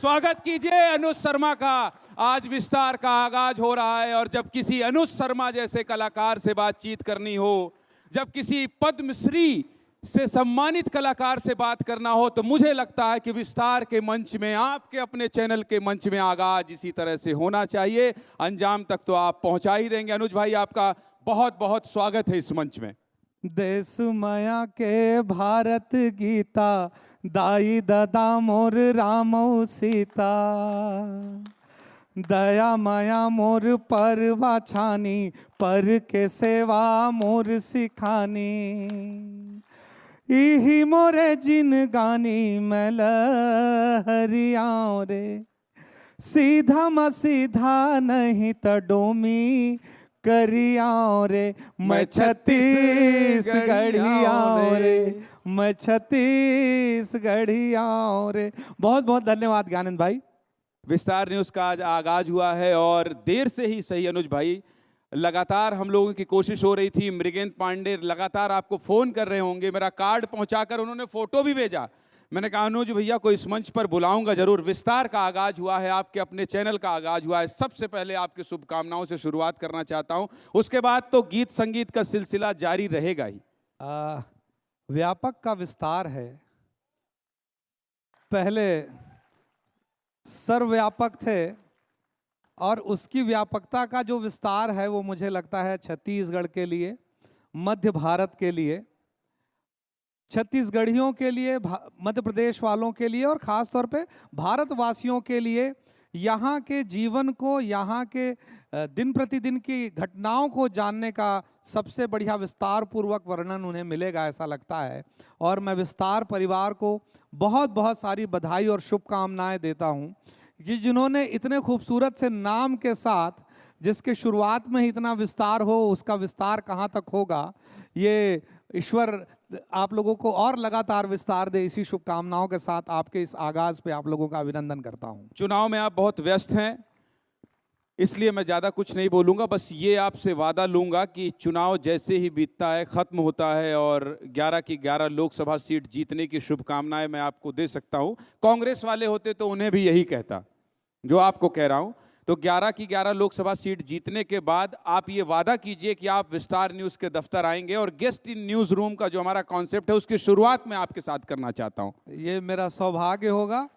स्वागत कीजिए अनुज शर्मा का। आज विस्तार का आगाज हो रहा है और जब किसी अनुज शर्मा जैसे कलाकार से बातचीत करनी हो, जब किसी पद्मश्री से सम्मानित कलाकार से बात करना हो, तो मुझे लगता है कि विस्तार के मंच में, आपके अपने चैनल के मंच में आगाज इसी तरह से होना चाहिए। अंजाम तक तो आप पहुंचा ही देंगे। अनुज भाई, आपका बहुत बहुत स्वागत है इस मंच में। देश माया के भारत गीता, दाई ददा मोर रामौ सीता, दया माया मोर परवा छानी, पर के सेवा मोर सिखानी, इही मोरे जिन गानी मैं लहरियाँ रे, सीधा म सीधा नहीं त डोमी करियाँ रे, मैं छत्तीसगढ़ियाँ रे, मैं छत्तीसगढ़ियाँ रे। बहुत बहुत धन्यवाद ज्ञानंद भाई। विस्तार न्यूज़ का आज आगाज हुआ है और देर से ही सही अनुज भाई, लगातार हम लोगों की कोशिश हो रही थी। मृगेंद्र पांडे लगातार आपको फोन कर रहे होंगे, मेरा कार्ड पहुंचाकर उन्होंने फोटो भी भेजा। मैंने कहा अनुज भैया को इस मंच पर बुलाऊंगा जरूर। विस्तार का आगाज हुआ है, आपके अपने चैनल का आगाज हुआ है। सबसे पहले आपकी शुभकामनाओं से शुरुआत करना चाहता हूं, उसके बाद तो गीत संगीत का सिलसिला जारी रहेगा ही। व्यापक का विस्तार है। पहले सर्वव्यापक थे और उसकी व्यापकता का जो विस्तार है वो मुझे लगता है छत्तीसगढ़ के लिए, मध्य भारत के लिए, छत्तीसगढ़ियों के लिए, मध्य प्रदेश वालों के लिए और ख़ास तौर पे भारतवासियों के लिए यहाँ के जीवन को, यहाँ के दिन प्रतिदिन की घटनाओं को जानने का सबसे बढ़िया विस्तार पूर्वक वर्णन उन्हें मिलेगा, ऐसा लगता है। और मैं विस्तार परिवार को बहुत बहुत सारी बधाई और शुभकामनाएं देता हूँ कि जिन्होंने इतने खूबसूरत से नाम के साथ, जिसके शुरुआत में ही इतना विस्तार हो, उसका विस्तार कहाँ तक होगा, ये ईश्वर आप लोगों को और लगातार विस्तार दे। इसी शुभकामनाओं के साथ आपके इस आगाज पे आप लोगों का अभिनंदन करता हूं। चुनाव में आप बहुत व्यस्त हैं, इसलिए मैं ज़्यादा कुछ नहीं बोलूँगा। बस ये आपसे वादा लूँगा कि चुनाव जैसे ही बीतता है, ख़त्म होता है और 11 की 11 लोकसभा सीट जीतने की शुभकामनाएं मैं आपको दे सकता हूँ। कांग्रेस वाले होते तो उन्हें भी यही कहता जो आपको कह रहा हूँ। तो 11 की 11 लोकसभा सीट जीतने के बाद आप ये वादा कीजिए कि आप विस्तार न्यूज़ के दफ्तर आएंगे और गेस्ट इन न्यूज़ रूम का जो हमारा कॉन्सेप्ट है उसकी शुरुआत मैं आपके साथ करना चाहता हूँ। ये मेरा सौभाग्य होगा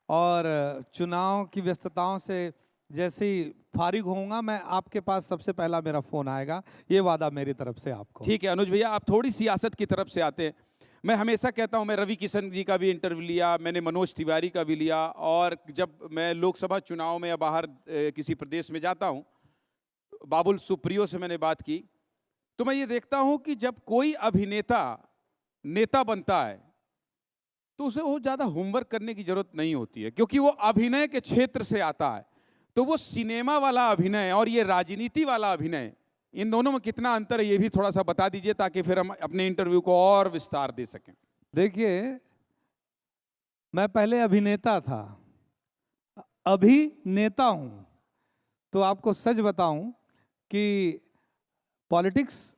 और चुनाव की व्यस्तताओं से जैसे ही फारिग होऊंगा, मैं आपके पास सबसे पहला मेरा फ़ोन आएगा। ये वादा मेरी तरफ से आपको। ठीक है अनुज भैया, आप थोड़ी सियासत की तरफ से आते हैं। मैं हमेशा कहता हूं, मैं रवि किशन जी का भी इंटरव्यू लिया, मैंने मनोज तिवारी का भी लिया, और जब मैं लोकसभा चुनाव में या बाहर किसी प्रदेश में जाता हूं, बाबुल सुप्रियो से मैंने बात की, तो मैं ये देखता हूं कि जब कोई अभिनेता नेता बनता है तो उसे वो ज़्यादा होमवर्क करने की जरूरत नहीं होती है, क्योंकि वो अभिनय के क्षेत्र से आता है। तो वो सिनेमा वाला अभिनय और ये राजनीति वाला अभिनय, इन दोनों में कितना अंतर है ये भी थोड़ा सा बता दीजिए, ताकि फिर हम अपने इंटरव्यू को और विस्तार दे सकें। देखिए, मैं पहले अभिनेता था, अभिनेता हूं। तो आपको सच बताऊं कि पॉलिटिक्स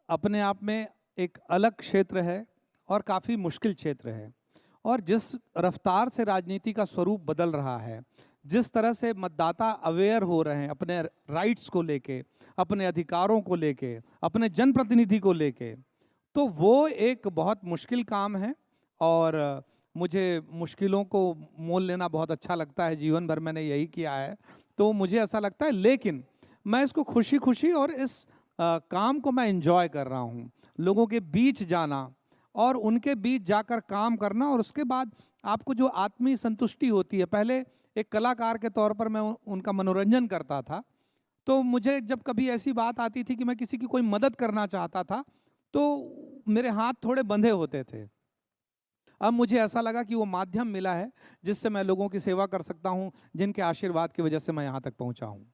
अपने आप में एक अलग क्षेत्र है और काफ़ी मुश्किल क्षेत्र है। और जिस रफ्तार से राजनीति का स्वरूप बदल रहा है, जिस तरह से मतदाता अवेयर हो रहे हैं अपने राइट्स को लेके, अपने अधिकारों को लेके, अपने जनप्रतिनिधि को लेके, तो वो एक बहुत मुश्किल काम है। और मुझे मुश्किलों को मोल लेना बहुत अच्छा लगता है, जीवन भर मैंने यही किया है। तो मुझे ऐसा लगता है, लेकिन मैं इसको खुशी खुशी और इस काम को मैं एंजॉय कर रहा हूँ। लोगों के बीच जाना और उनके बीच जाकर काम करना, और उसके बाद आपको जो आत्मीय संतुष्टि होती है। पहले एक कलाकार के तौर पर मैं उनका मनोरंजन करता था, तो मुझे जब कभी ऐसी बात आती थी कि मैं किसी की कोई मदद करना चाहता था, तो मेरे हाथ थोड़े बंधे होते थे। अब मुझे ऐसा लगा कि वो माध्यम मिला है जिससे मैं लोगों की सेवा कर सकता हूँ, जिनके आशीर्वाद की वजह से मैं यहाँ तक पहुँचा हूँ।